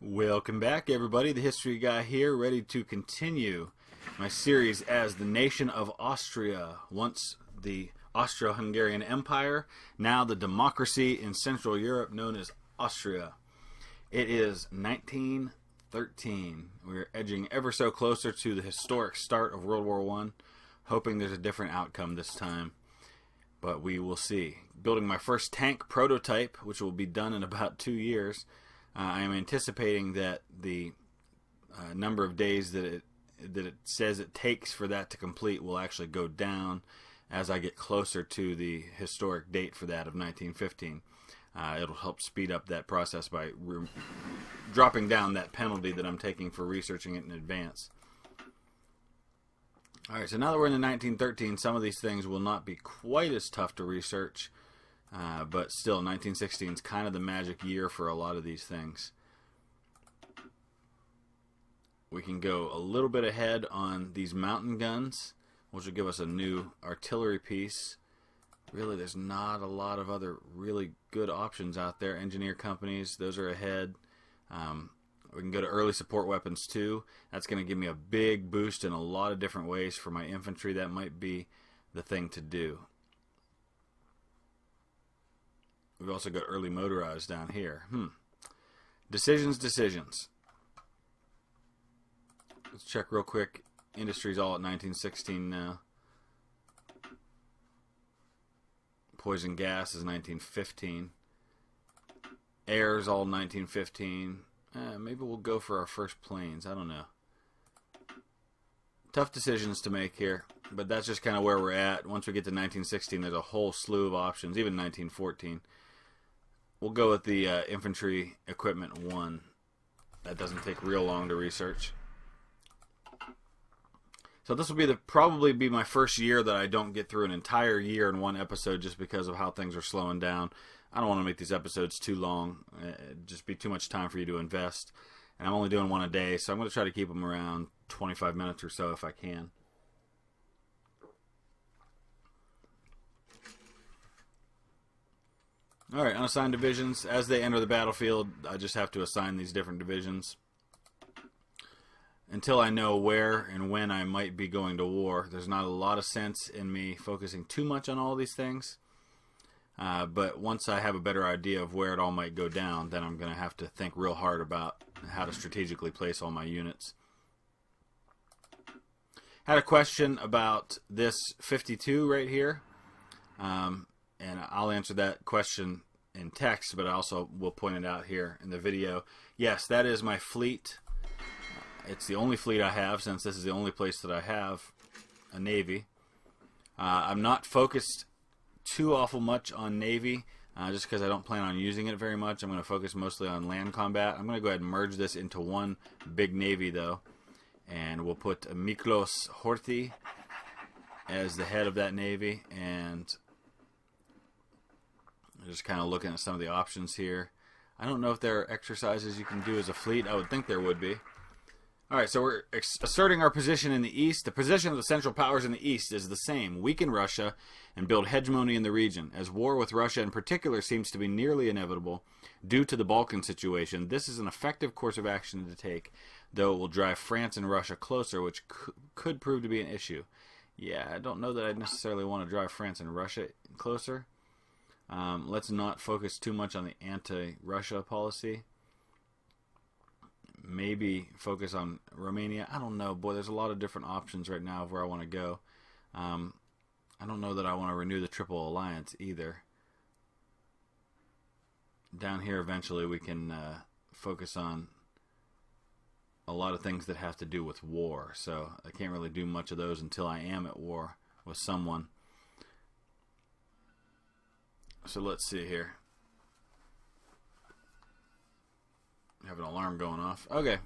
Welcome back, everybody. The History Guy here, ready to continue my series as the nation of Austria. Once the Austro-Hungarian Empire, now the democracy in Central Europe known as Austria. It is 1913. We're edging ever so closer to the historic start of World War I, hoping there's a different outcome this time, but we will see. Building my first tank prototype, which will be done in about 2 years. I am anticipating that the number of days that it says it takes for that to complete will actually go down as I get closer to the historic date for that of 1915. It'll help speed up that process by dropping down that penalty that I'm taking for researching it in advance. Alright, so now that we're in the 1913, some of these things will not be quite as tough to research. But still, 1916 is kind of the magic year for a lot of these things. We can go a little bit ahead on these mountain guns, which will give us a new artillery piece. Really, there's not a lot of other really good options out there. Engineer companies, those are ahead. We can go to early support weapons too. That's going to give me a big boost in a lot of different ways for my infantry. That might be the thing to do. We've also got early motorized down here. Decisions. Let's check real quick. Industry's all at 1916 now. Poison gas is 1915. Air's all 1915. Maybe we'll go for our first planes. I don't know. Tough decisions to make here, but that's just kind of where we're at. Once we get to 1916, there's a whole slew of options, even 1914. We'll go with the infantry equipment 1. That doesn't take real long to research. So this will be probably be my first year that I don't get through an entire year in one episode just because of how things are slowing down. I don't want to make these episodes too long. It'd just be too much time for you to invest. And I'm only doing one a day, so I'm going to try to keep them around 25 minutes or so if I can. Alright, unassigned divisions. As they enter the battlefield, I just have to assign these different divisions. Until I know where and when I might be going to war, there's not a lot of sense in me focusing too much on all these things. But once I have a better idea of where it all might go down, then I'm going to have to think real hard about how to strategically place all my units. Had a question about this 52 right here. And I'll answer that question in text, but I also will point it out here in the video. Yes, that is my fleet. It's the only fleet I have, since this is the only place that I have a navy. I'm not focused too awful much on navy, just because I don't plan on using it very much. I'm going to focus mostly on land combat. I'm going to go ahead and merge this into one big navy, though. And we'll put Miklos Horthy as the head of that navy, and just kind of looking at some of the options here. I don't know if there are exercises you can do as a fleet. I would think there would be. Alright, so we're asserting our position in the east. The position of the Central Powers in the east is the same. Weaken Russia and build hegemony in the region. As war with Russia in particular seems to be nearly inevitable due to the Balkan situation, this is an effective course of action to take, though it will drive France and Russia closer, which could prove to be an issue. Yeah, I don't know that I necessarily want to drive France and Russia closer. Let's not focus too much on the anti-Russia policy. Maybe focus on Romania. I don't know. Boy, there's a lot of different options right now of where I want to go. I don't know that I want to renew the Triple Alliance either. Down here, eventually, we can focus on a lot of things that have to do with war. So I can't really do much of those until I am at war with someone. So let's see here. I have an alarm going off. Okay.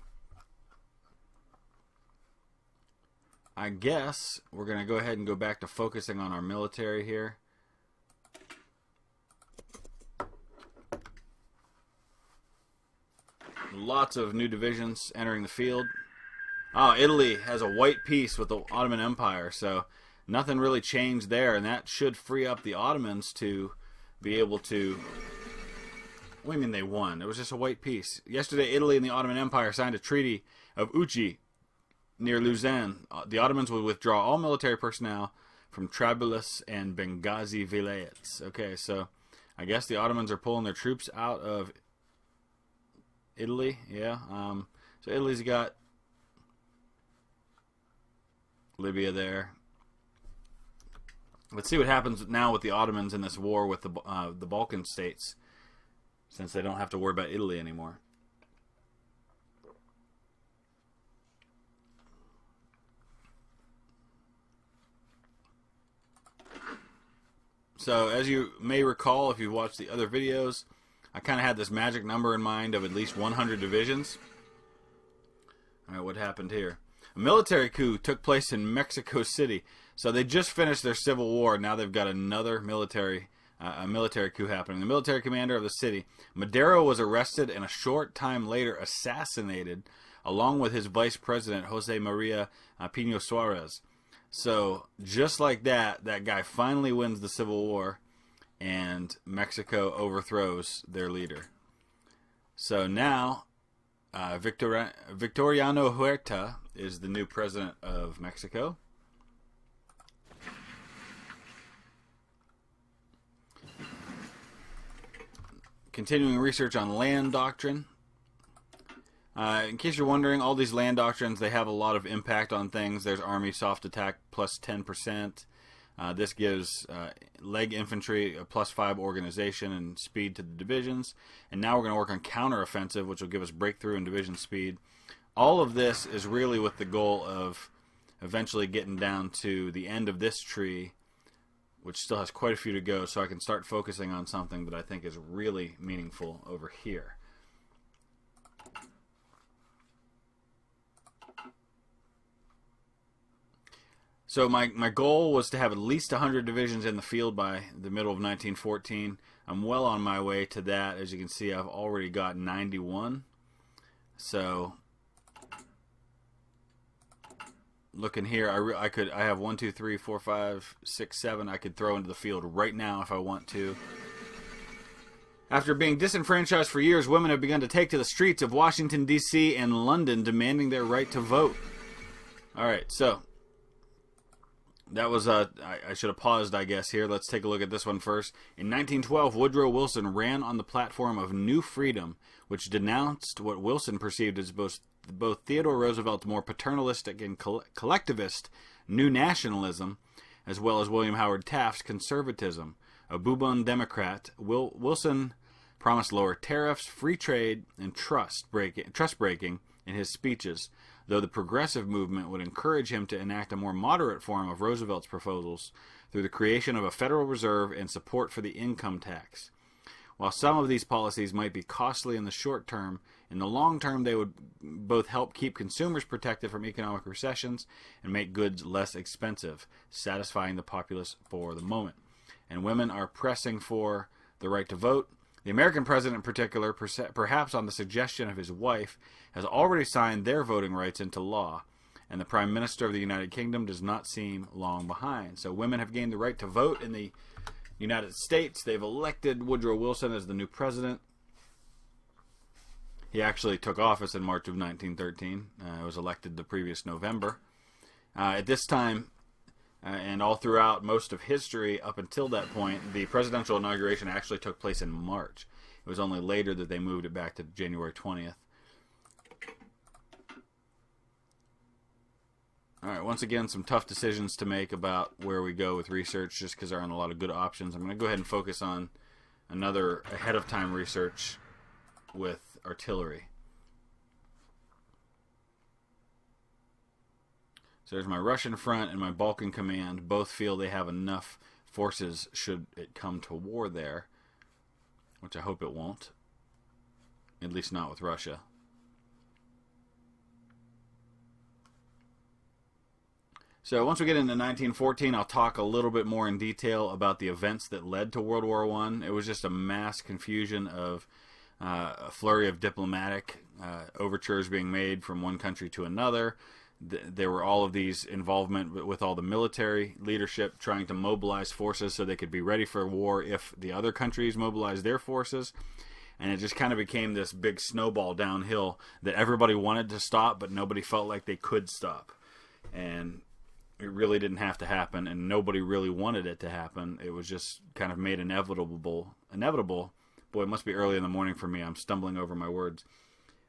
I guess we're going to go ahead and go back to focusing on our military here. Lots of new divisions entering the field. Oh, Italy has a white peace with the Ottoman Empire, so nothing really changed there, and that should free up the Ottomans to be able to... What do you mean they won? It was just a white peace. Yesterday, Italy and the Ottoman Empire signed a treaty of Uji near Lausanne. The Ottomans would withdraw all military personnel from Trablus and Benghazi vilayets. Okay, so I guess the Ottomans are pulling their troops out of Italy. Yeah. So Italy's got Libya there. Let's see what happens now with the Ottomans in this war with the Balkan states, since they don't have to worry about Italy anymore. So, as you may recall, if you've watched the other videos, I kind of had this magic number in mind of at least 100 divisions. Alright, what happened here? A military coup took place in Mexico City. So they just finished their civil war. Now they've got another military coup happening. The military commander of the city, Madero, was arrested and a short time later assassinated, along with his vice president, Jose Maria Pino Suarez. So, just like that, that guy finally wins the Civil War, and Mexico overthrows their leader. So now, Victoriano Huerta is the new president of Mexico. Continuing research on land doctrine. In case you're wondering, all these land doctrines, they have a lot of impact on things. There's Army soft attack plus 10%. This gives leg infantry a plus 5 organization and speed to the divisions. And now we're going to work on counteroffensive, which will give us breakthrough and division speed. All of this is really with the goal of eventually getting down to the end of this tree, which still has quite a few to go, so I can start focusing on something that I think is really meaningful over here. So my goal was to have at least 100 divisions in the field by the middle of 1914. I'm well on my way to that. As you can see, I've already got 91. So, looking here, I have 1, 2, 3, 4, 5, 6, 7. I could throw into the field right now if I want to. After being disenfranchised for years, women have begun to take to the streets of Washington, D.C. and London, demanding their right to vote. All right, so that was, I should have paused, I guess, here. Let's take a look at this one first. In 1912, Woodrow Wilson ran on the platform of New Freedom, which denounced what Wilson perceived as both Theodore Roosevelt's more paternalistic and collectivist New Nationalism, as well as William Howard Taft's conservatism. A Bourbon Democrat, Wilson promised lower tariffs, free trade, and trust breaking in his speeches, though the progressive movement would encourage him to enact a more moderate form of Roosevelt's proposals through the creation of a Federal Reserve and support for the income tax. While some of these policies might be costly in the short term, in the long term they would both help keep consumers protected from economic recessions and make goods less expensive, satisfying the populace for the moment. And women are pressing for the right to vote. The American president in particular, perhaps on the suggestion of his wife, has already signed their voting rights into law, and the Prime Minister of the United Kingdom does not seem long behind. So women have gained the right to vote in the United States. They've elected Woodrow Wilson as the new president. He actually took office in March of 1913. Was elected the previous November. At this time, and all throughout most of history up until that point, the presidential inauguration actually took place in March. It was only later that they moved it back to January 20th. Alright, once again, some tough decisions to make about where we go with research, just because there aren't a lot of good options. I'm going to go ahead and focus on another ahead-of-time research with artillery. So there's my Russian front and my Balkan command. Both feel they have enough forces should it come to war there, which I hope it won't. At least not with Russia. So once we get into 1914, I'll talk a little bit more in detail about the events that led to World War I. It was just a mass confusion of a flurry of diplomatic overtures being made from one country to another. there were all of these involvement with all the military leadership trying to mobilize forces so they could be ready for war if the other countries mobilized their forces. And it just kind of became this big snowball downhill that everybody wanted to stop, but nobody felt like they could stop. And it really didn't have to happen, and nobody really wanted it to happen. It was just kind of made inevitable. Boy, it must be early in the morning for me. I'm stumbling over my words.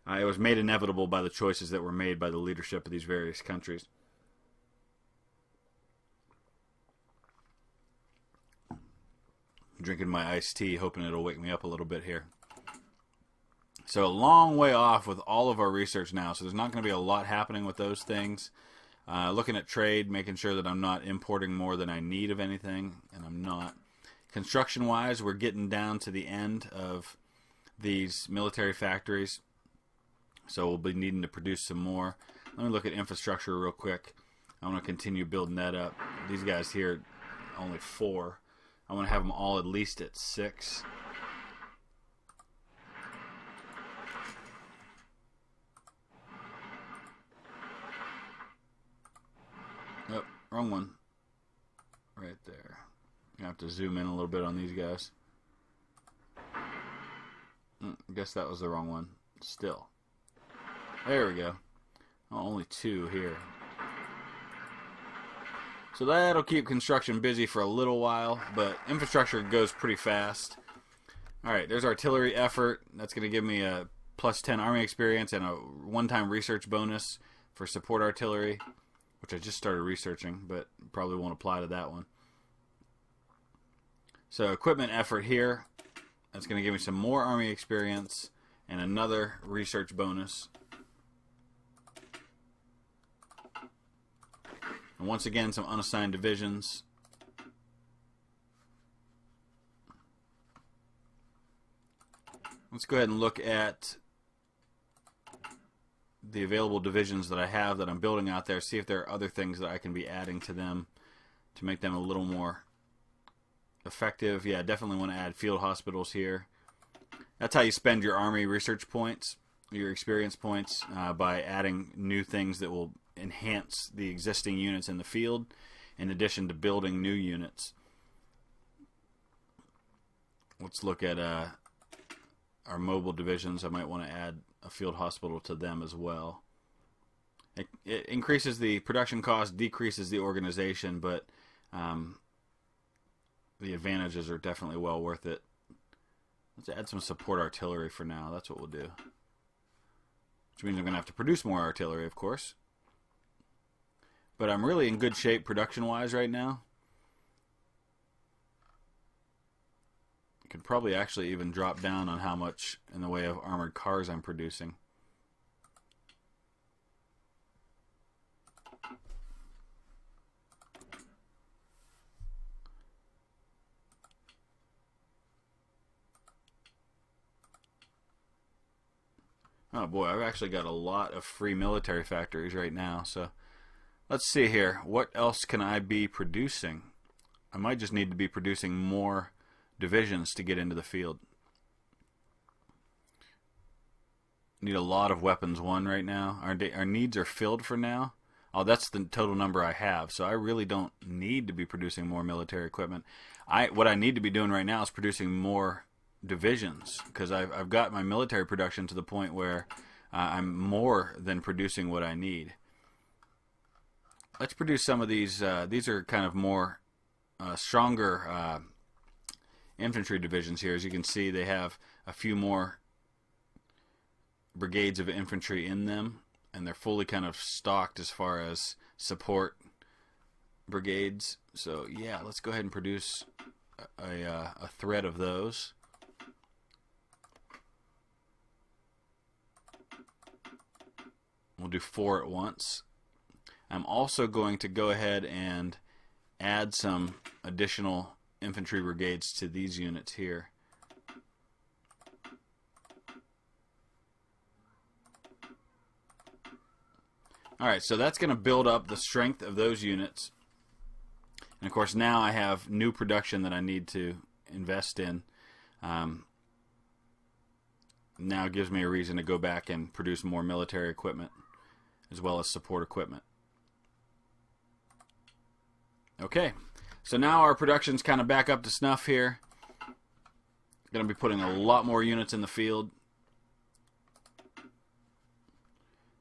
It was made inevitable by the choices that were made by the leadership of these various countries. I'm drinking my iced tea, hoping it'll wake me up a little bit here. So a long way off with all of our research now, so there's not going to be a lot happening with those things. Looking at trade, making sure that I'm not importing more than I need of anything, and I'm not. Construction-wise, we're getting down to the end of these military factories, so we'll be needing to produce some more. Let me look at infrastructure real quick. I want to continue building that up. These guys here, only 4. I want to have them all at least at 6. Oh, wrong one. Right there. You have to zoom in a little bit on these guys. I guess that was the wrong one. Still. There we go. Oh, only 2 here. So that'll keep construction busy for a little while, but infrastructure goes pretty fast. Alright, there's artillery effort. That's going to give me a plus 10 army experience and a one-time research bonus for support artillery, which I just started researching, but probably won't apply to that one. So equipment effort here, that's going to give me some more army experience and another research bonus. And once again, some unassigned divisions. Let's go ahead and look at the available divisions that I have that I'm building out there, see if there are other things that I can be adding to them to make them a little more effective. Yeah, definitely want to add field hospitals here. That's how you spend your army research points, your experience points, by adding new things that will enhance the existing units in the field, in addition to building new units. Let's look at our mobile divisions. I might want to add a field hospital to them as well. It increases the production cost, decreases the organization, but the advantages are definitely well worth it. Let's add some support artillery for now. That's what we'll do. Which means I'm going to have to produce more artillery, of course. But I'm really in good shape production-wise right now. Could probably actually even drop down on how much in the way of armored cars I'm producing. Oh boy, I've actually got a lot of free military factories right now, so let's see here. What else can I be producing? I might just need to be producing more divisions to get into the field. Need a lot of weapons 1 right now. Our needs are filled for now. Oh, that's the total number I have, so I really don't need to be producing more military equipment. What I need to be doing right now is producing more divisions, because I've got my military production to the point where I'm more than producing what I need. Let's produce some of these. These are kind of more stronger infantry divisions here. As you can see, they have a few more brigades of infantry in them, and they're fully kind of stocked as far as support brigades. So yeah, let's go ahead and produce a thread of those. We'll do 4 at once. I'm also going to go ahead and add some additional infantry brigades to these units here. Alright, so that's going to build up the strength of those units. And of course now I have new production that I need to invest in. Now it gives me a reason to go back and produce more military equipment. as well as support equipment. Okay, so now our production's kind of back up to snuff here. Going to be putting a lot more units in the field.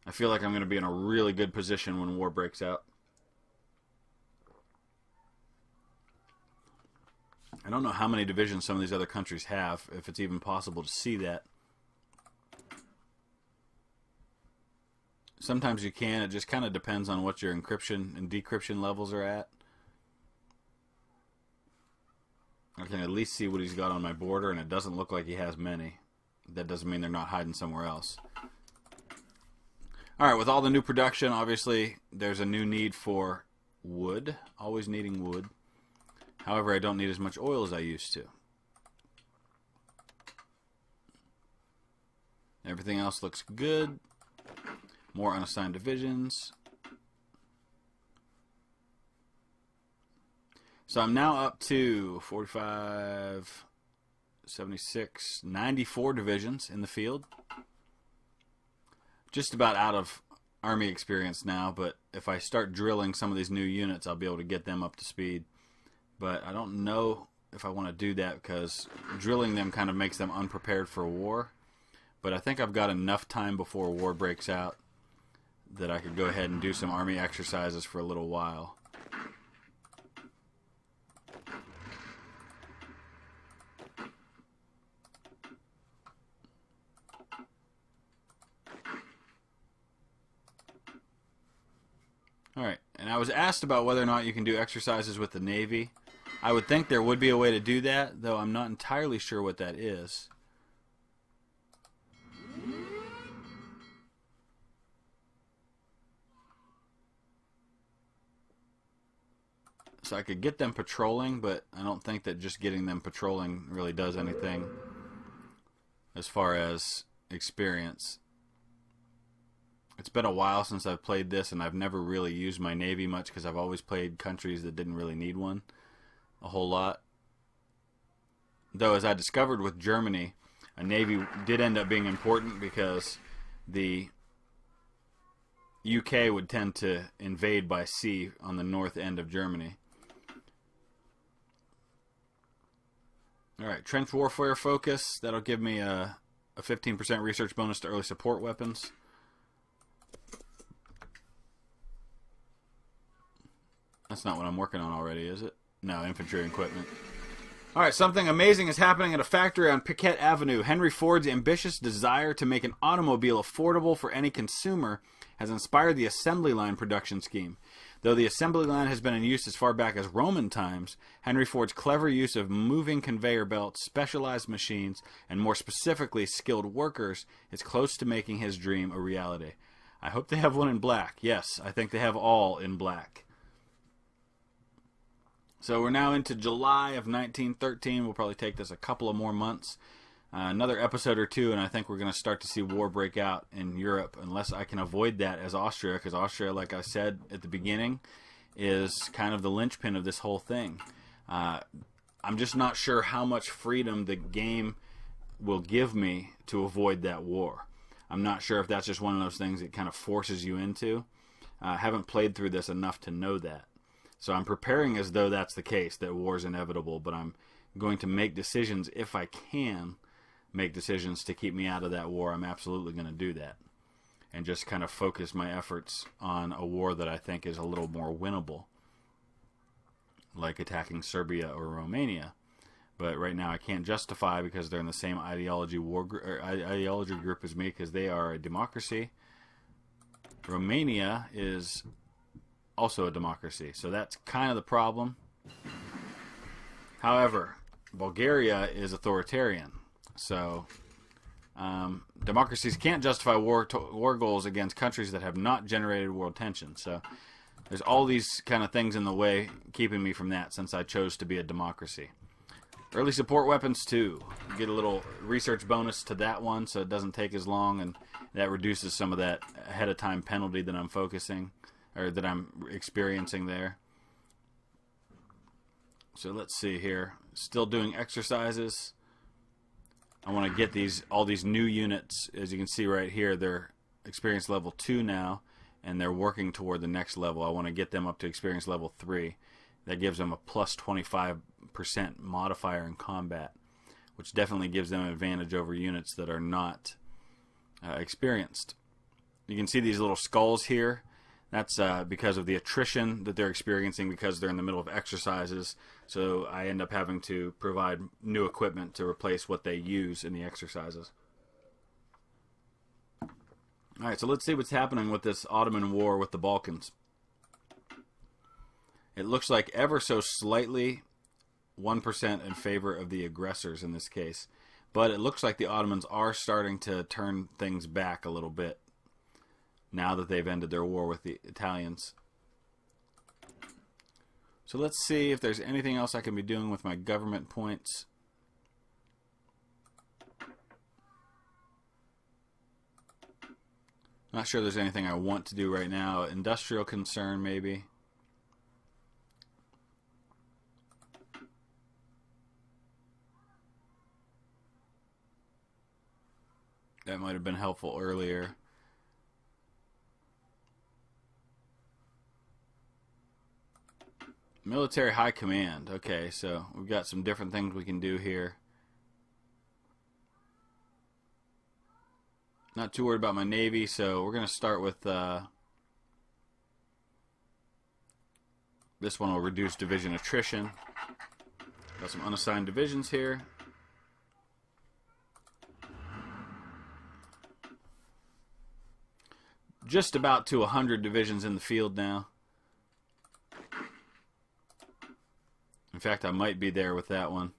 I feel like I'm going to be in a really good position when war breaks out. I don't know how many divisions some of these other countries have, if it's even possible to see that. Sometimes you can. It just kind of depends on what your encryption and decryption levels are at. I can at least see what he's got on my border, and it doesn't look like he has many. That doesn't mean they're not hiding somewhere else. Alright, with all the new production, obviously, there's a new need for wood. Always needing wood. However, I don't need as much oil as I used to. Everything else looks good. More unassigned divisions. So I'm now up to 45, 76, 94 divisions in the field. Just about out of army experience now, but if I start drilling some of these new units, I'll be able to get them up to speed. But I don't know if I want to do that because drilling them kind of makes them unprepared for war. But I think I've got enough time before war breaks out that I could go ahead and do some army exercises for a little while. Alright, and I was asked about whether or not you can do exercises with the Navy. I would think there would be a way to do that, though I'm not entirely sure what that is. So I could get them patrolling, but I don't think that just getting them patrolling really does anything as far as experience. It's been a while since I've played this, and I've never really used my Navy much because I've always played countries that didn't really need one a whole lot. Though, as I discovered with Germany, a Navy did end up being important because the UK would tend to invade by sea on the north end of Germany. Alright, trench warfare focus. That'll give me a 15% research bonus to early support weapons. That's not what I'm working on already, is it? No, infantry equipment. Alright, something amazing is happening at a factory on Piquette Avenue. Henry Ford's ambitious desire to make an automobile affordable for any consumer has inspired the assembly line production scheme. Though the assembly line has been in use as far back as Roman times, Henry Ford's clever use of moving conveyor belts, specialized machines, and more specifically skilled workers is close to making his dream a reality. I hope they have one in black. Yes, I think they have all in black. So we're now into July of 1913. We'll probably take this a couple of more months. Another episode or two, and I think we're going to start to see war break out in Europe, unless I can avoid that as Austria, because Austria, like I said at the beginning, is kind of the linchpin of this whole thing. I'm just not sure how much freedom the game will give me to avoid that war. I'm not sure if that's just one of those things it kind of forces you into. I haven't played through this enough to know that. So I'm preparing as though that's the case, that war is inevitable, but I'm going to make decisions, if I can make decisions to keep me out of that war. I'm absolutely going to do that. And just kind of focus my efforts on a war that I think is a little more winnable, like attacking Serbia or Romania. But right now I can't justify because they're in the same ideology group as me, because they are a democracy. Romania is also a democracy, so that's kind of the problem. However, Bulgaria is authoritarian, so democracies can't justify war goals against countries that have not generated world tension. So there's all these kind of things in the way keeping me from that, since I chose to be a democracy. Early support weapons too. Get a little research bonus to that one, so it doesn't take as long, and that reduces some of that ahead of time penalty that I'm experiencing there. So let's see here. Still doing exercises. I want to get all these new units. As you can see right here, they're experience level 2 now, and they're working toward the next level. I want to get them up to experience level 3. That gives them a plus 25% modifier in combat, which definitely gives them an advantage over units that are not experienced. You can see these little skulls here. That's because of the attrition that they're experiencing because they're in the middle of exercises. So I end up having to provide new equipment to replace what they use in the exercises. Alright, so let's see what's happening with this Ottoman war with the Balkans. It looks like ever so slightly 1% in favor of the aggressors in this case. But it looks like the Ottomans are starting to turn things back a little bit now that they've ended their war with the Italians. So let's see if there's anything else I can be doing with my government points. Not sure there's anything I want to do right now. Industrial concern, maybe. That might have been helpful earlier. Military High Command. Okay, so we've got some different things we can do here. Not too worried about my Navy, so we're going to start with this one will reduce division attrition. Got some unassigned divisions here. Just about to 100 divisions in the field now. In fact, I might be there with that one.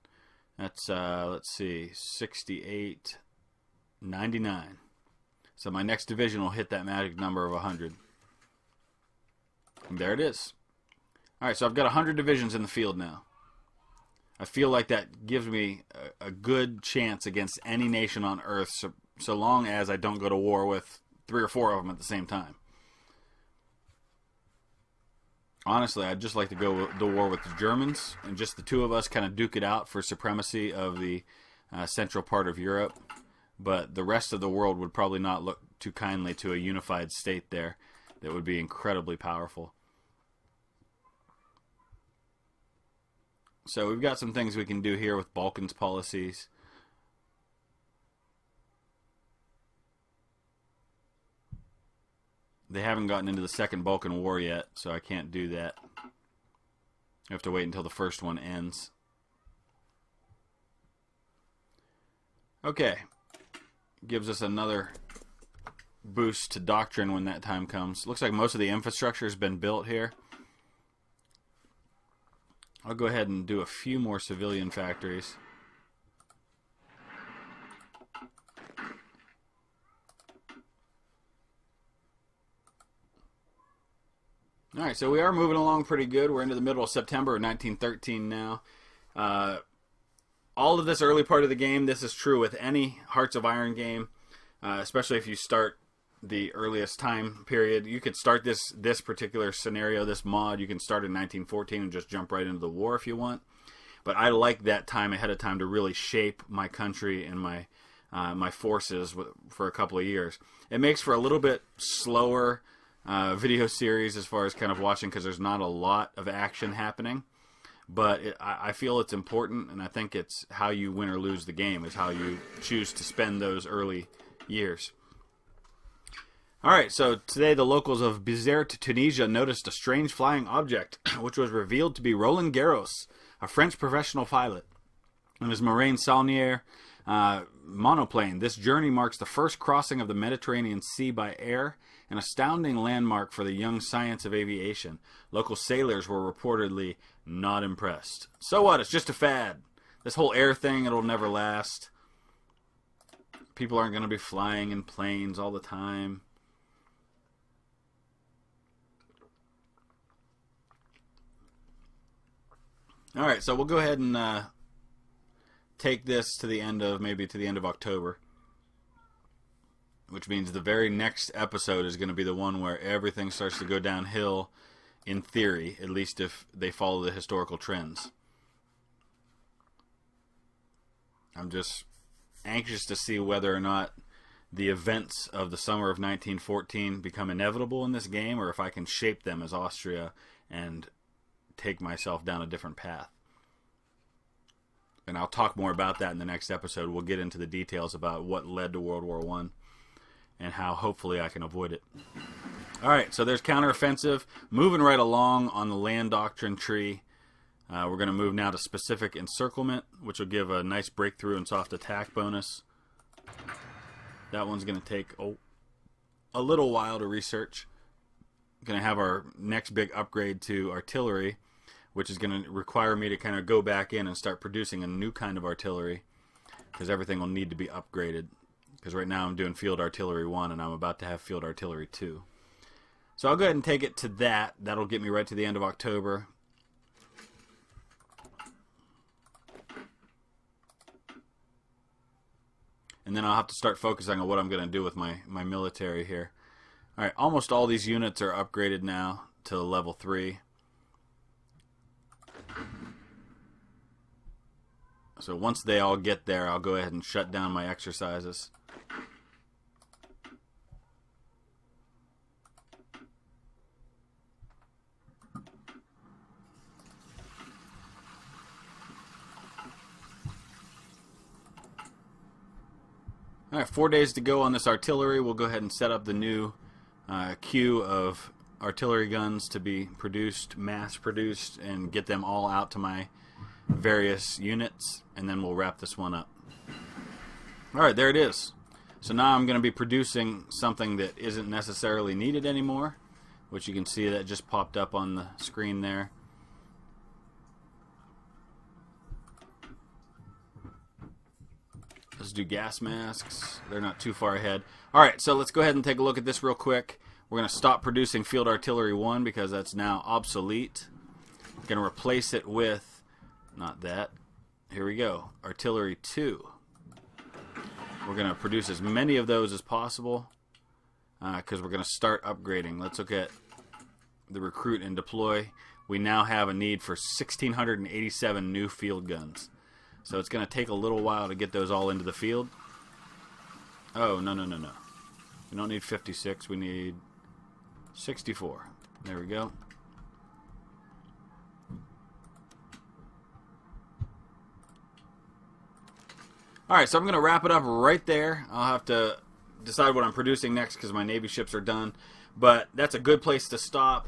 That's, let's see, 68, 99. So my next division will hit that magic number of 100. And there it is. Alright, so I've got 100 divisions in the field now. I feel like that gives me a good chance against any nation on Earth, so long as I don't go to war with 3 or 4 of them at the same time. Honestly, I'd just like to go to war with the Germans, and just the 2 of us kind of duke it out for supremacy of the central part of Europe. But the rest of the world would probably not look too kindly to a unified state there that would be incredibly powerful. So we've got some things we can do here with Balkans policies. They haven't gotten into the Second Balkan War yet, so I can't do that. I have to wait until the first one ends. Okay. Gives us another boost to doctrine when that time comes. Looks like most of the infrastructure has been built here. I'll go ahead and do a few more civilian factories. Alright, so we are moving along pretty good. We're into the middle of September of 1913 now. All of this early part of the game, this is true with any Hearts of Iron game, especially if you start the earliest time period. You could start this particular scenario, this mod, you can start in 1914 and just jump right into the war if you want. But I like that time ahead of time to really shape my country and my my forces for a couple of years. It makes for a little bit slower video series as far as kind of watching, because there's not a lot of action happening. But I feel it's important, and I think it's how you win or lose the game is how you choose to spend those early years. Alright, so today the locals of Bizerte, Tunisia noticed a strange flying object, which was revealed to be Roland Garros, a French professional pilot, and his Marine Saulnier monoplane. This journey marks the first crossing of the Mediterranean Sea by air, an astounding landmark for the young science of aviation. Local sailors were reportedly not impressed. So what? It's just a fad. This whole air thing, it'll never last. People aren't going to be flying in planes all the time. Alright, so we'll go ahead and take this to the end of, maybe to the end of October. Which means the very next episode is going to be the one where everything starts to go downhill, in theory, at least if they follow the historical trends. I'm just anxious to see whether or not the events of the summer of 1914 become inevitable in this game, or if I can shape them as Austria and take myself down a different path. And I'll talk more about that in the next episode. We'll get into the details about what led to World War I and how hopefully I can avoid it. Alright, so there's counteroffensive. Moving right along on the land doctrine tree. We're going to move now to specific encirclement, which will give a nice breakthrough and soft attack bonus. That one's going to take a little while to research. Going to have our next big upgrade to artillery, which is going to require me to kind of go back in and start producing a new kind of artillery, because everything will need to be upgraded. Because right now I'm doing Field Artillery 1 and I'm about to have Field Artillery 2. So I'll go ahead and take it to that. That'll get me right to the end of October. And then I'll have to start focusing on what I'm going to do with my military here. Alright, almost all these units are upgraded now to level 3. So once they all get there, I'll go ahead and shut down my exercises. Alright, 4 days to go on this artillery. We'll go ahead and set up the new queue of artillery guns to be produced, mass-produced, and get them all out to my various units, and then we'll wrap this one up. Alright, there it is. So now I'm going to be producing something that isn't necessarily needed anymore, which you can see that just popped up on the screen there. Let's do gas masks. They're not too far ahead. Alright, so let's go ahead and take a look at this real quick. We're going to stop producing Field Artillery 1 because that's now obsolete. We're going to replace it with, not that, here we go, Artillery 2. We're going to produce as many of those as possible because we're going to start upgrading. Let's look at the recruit and deploy. We now have a need for 1,687 new field guns. So it's going to take a little while to get those all into the field. Oh, no. We don't need 56. We need 64. There we go. Alright, so I'm going to wrap it up right there. I'll have to decide what I'm producing next because my Navy ships are done. But that's a good place to stop.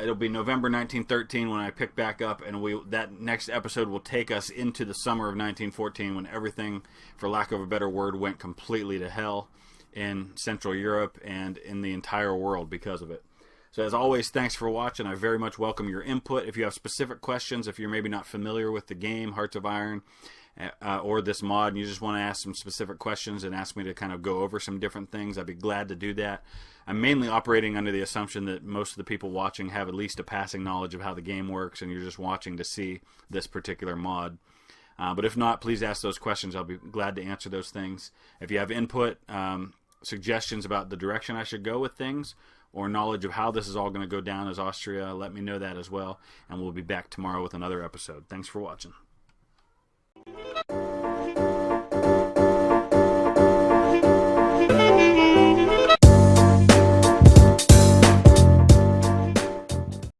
It'll be November 1913 when I pick back up, and that next episode will take us into the summer of 1914 when everything, for lack of a better word, went completely to hell in Central Europe and in the entire world because of it. So as always, thanks for watching. I very much welcome your input. If you have specific questions, if you're maybe not familiar with the game, Hearts of Iron, or this mod, and you just want to ask some specific questions and ask me to kind of go over some different things, I'd be glad to do that. I'm mainly operating under the assumption that most of the people watching have at least a passing knowledge of how the game works, and you're just watching to see this particular mod. But if not, please ask those questions. I'll be glad to answer those things. If you have input, suggestions about the direction I should go with things, or knowledge of how this is all going to go down as Austria, let me know that as well, and we'll be back tomorrow with another episode. Thanks for watching.